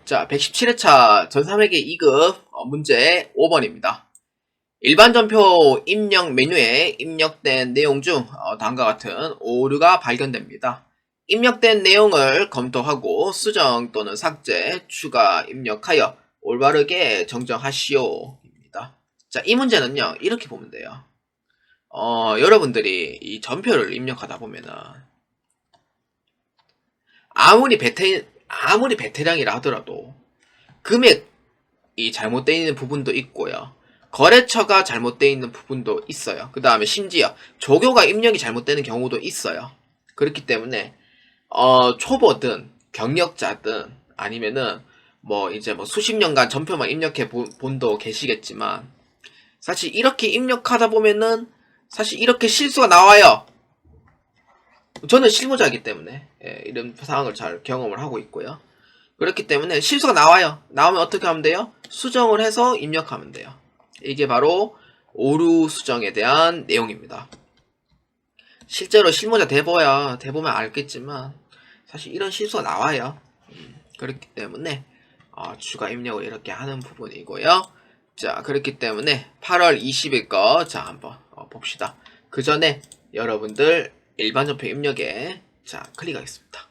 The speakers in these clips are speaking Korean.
자, 117회차 전3회계 2급 문제 5번입니다. 일반 전표 입력 메뉴에 입력된 내용 중 다음과 같은 오류가 발견됩니다. 입력된 내용을 검토하고 수정 또는 삭제, 추가 입력하여 올바르게 정정하시오 입니다. 자, 이 문제는요, 이렇게 보면 돼요. 여러분들이 이 전표를 입력하다 보면은 아무리 베테랑이라 하더라도 금액이 잘못되어 있는 부분도 있고요. 거래처가 잘못되어 있는 부분도 있어요. 그 다음에 심지어 조교가 입력이 잘못되는 경우도 있어요. 그렇기 때문에 초보든 경력자든 아니면은 이제 수십 년간 전표만 입력해 본 분도 계시겠지만 사실 이렇게 입력하다 보면은 사실 이렇게 실수가 나와요. 저는 실무자이기 때문에 이런 상황을 잘 경험을 하고 있고요. 그렇기 때문에 실수가 나와요. 나오면 어떻게 하면 돼요? 수정을 해서 입력하면 돼요. 이게 바로 오류 수정에 대한 내용입니다. 실제로 실무자 대보면 알겠지만 사실 이런 실수가 나와요. 그렇기 때문에 추가 입력을 이렇게 하는 부분이고요. 자, 그렇기 때문에 8월 20일 거 자 한번 봅시다. 그 전에 여러분들 일반 전표 입력에 자 클릭하겠습니다.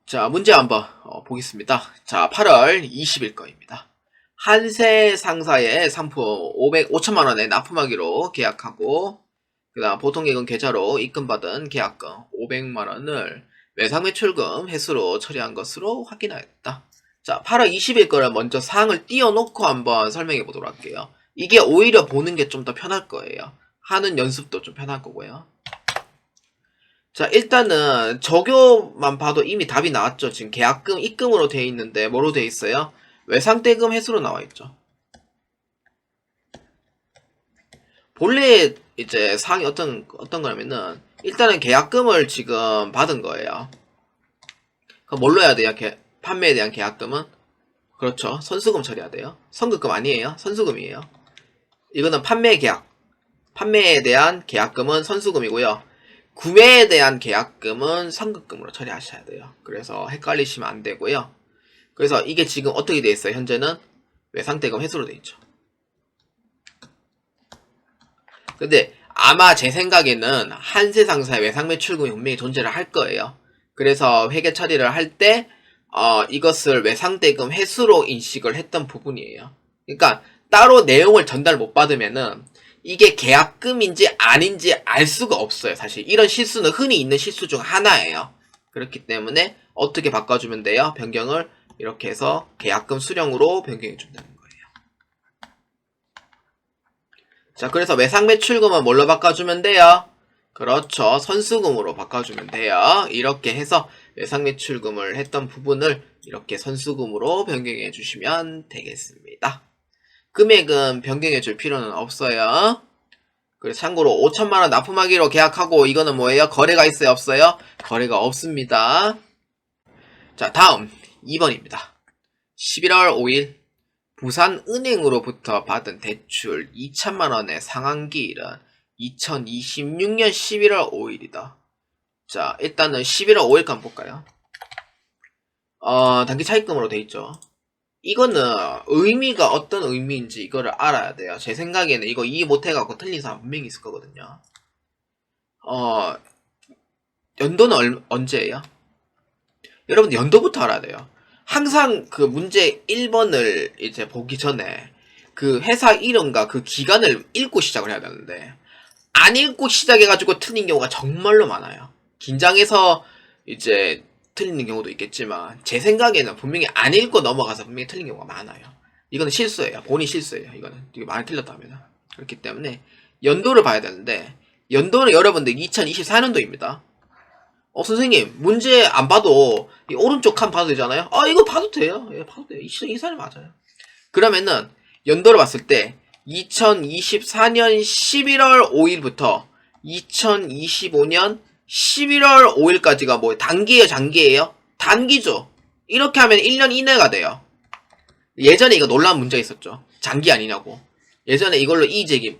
자, 문제 한번 보겠습니다. 자, 8월 20일 거입니다. 한세 상사의 상품 5천만원에 납품하기로 계약하고 그 다음 보통예금 계좌로 입금받은 계약금 500만원을 외상매출금 횟수로 처리한 것으로 확인하였다. 자, 8월 20일 거를 먼저 사항을 띄워놓고 한번 설명해 보도록 할게요. 이게 오히려 보는 게 좀 더 편할 거예요. 하는 연습도 좀 편할 거고요. 자, 일단은 적용만 봐도 이미 답이 나왔죠. 지금 계약금 입금으로 되어 있는데 뭐로 되어 있어요? 외상대금 횟수로 나와 있죠. 본래 이제 사항이 어떤 거냐면은 일단은 계약금을 지금 받은 거예요. 그럼 뭘로 해야 돼요? 판매에 대한 계약금은? 그렇죠. 선수금 처리해야 돼요. 선급금 아니에요. 선수금이에요. 이거는 판매 계약. 판매에 대한 계약금은 선수금이고요. 구매에 대한 계약금은 선급금으로 처리하셔야 돼요. 그래서 헷갈리시면 안 되고요. 그래서 이게 지금 어떻게 돼 있어요? 현재는 외상대금 횟수로 돼 있죠. 근데 아마 제 생각에는 한세상사의 외상매출금이 분명히 존재를 할 거예요. 그래서 회계 처리를 할 때 이것을 외상대금 횟수로 인식을 했던 부분이에요. 그러니까 따로 내용을 전달 못 받으면은 이게 계약금인지 아닌지 알 수가 없어요. 사실 이런 실수는 흔히 있는 실수 중 하나예요. 그렇기 때문에 어떻게 바꿔주면 돼요? 변경을 이렇게 해서 계약금 수령으로 변경해 준다는 거예요. 자, 그래서 외상매출금은 뭘로 바꿔주면 돼요? 그렇죠. 선수금으로 바꿔주면 돼요. 이렇게 해서 외상매출금을 했던 부분을 이렇게 선수금으로 변경해 주시면 되겠습니다. 금액은 변경해 줄 필요는 없어요. 그래서 참고로 5천만원 납품하기로 계약하고 이거는 뭐예요? 거래가 있어요? 없어요? 거래가 없습니다. 자, 다음 2번입니다. 11월 5일 부산은행으로부터 받은 대출 2천만원의 상환기일은 2026년 11월 5일이다. 자, 일단은 11월 5일까지 한번 볼까요? 단기 차입금으로 돼 있죠. 이거는 의미가 어떤 의미인지 이거를 알아야 돼요. 제 생각에는 이거 이해 못해갖고 틀린 사람 분명히 있을 거거든요. 연도는 언제예요? 여러분 연도부터 알아야 돼요. 항상 그 문제 1번을 이제 보기 전에 그 회사 이름과 그 기간을 읽고 시작을 해야 되는데 안 읽고 시작해가지고 틀린 경우가 정말로 많아요. 긴장해서 이제 틀리는 경우도 있겠지만 제 생각에는 분명히 안 읽고 넘어가서 분명히 틀린 경우가 많아요. 이거는 실수예요. 본인 실수예요. 이거는 되게 많이 틀렸다면. 그렇기 때문에 연도를 봐야 되는데 연도는 여러분들 2024년도입니다. 선생님 문제 안 봐도 이 오른쪽 칸 봐도 되잖아요. 이거 봐도 돼요. 예, 봐도 돼요. 2024년 맞아요. 그러면은 연도를 봤을 때 2024년 11월 5일부터 2025년 11월 5일까지가 뭐 단기예요, 장기예요? 단기죠. 이렇게 하면 1년 이내가 돼요. 예전에 이거 논란 문제가 있었죠. 장기 아니냐고. 예전에 이걸로 이의제기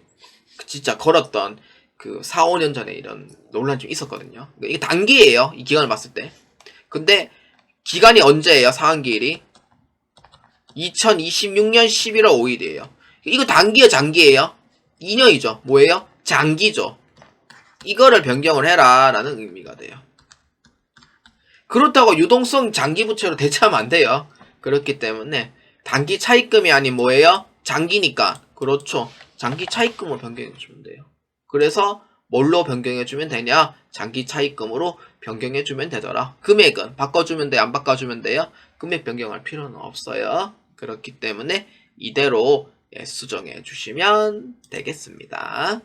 진짜 걸었던 그 4, 5년 전에 이런 논란이 좀 있었거든요. 이게 단기예요. 이 기간을 봤을 때. 근데 기간이 언제예요? 상환기일이 2026년 11월 5일이에요. 이거 단기예요, 장기예요? 2년이죠. 뭐예요? 장기죠. 이거를 변경을 해라 라는 의미가 돼요. 그렇다고 유동성 장기 부채로 대체하면 안 돼요. 그렇기 때문에 단기 차입금이 아닌 뭐예요? 장기니까. 그렇죠. 장기 차입금으로 변경해 주면 돼요. 그래서 뭘로 변경해 주면 되냐? 장기 차입금으로 변경해 주면 되더라. 금액은 바꿔주면 돼요? 안 바꿔주면 돼요? 금액 변경할 필요는 없어요. 그렇기 때문에 이대로 수정해 주시면 되겠습니다.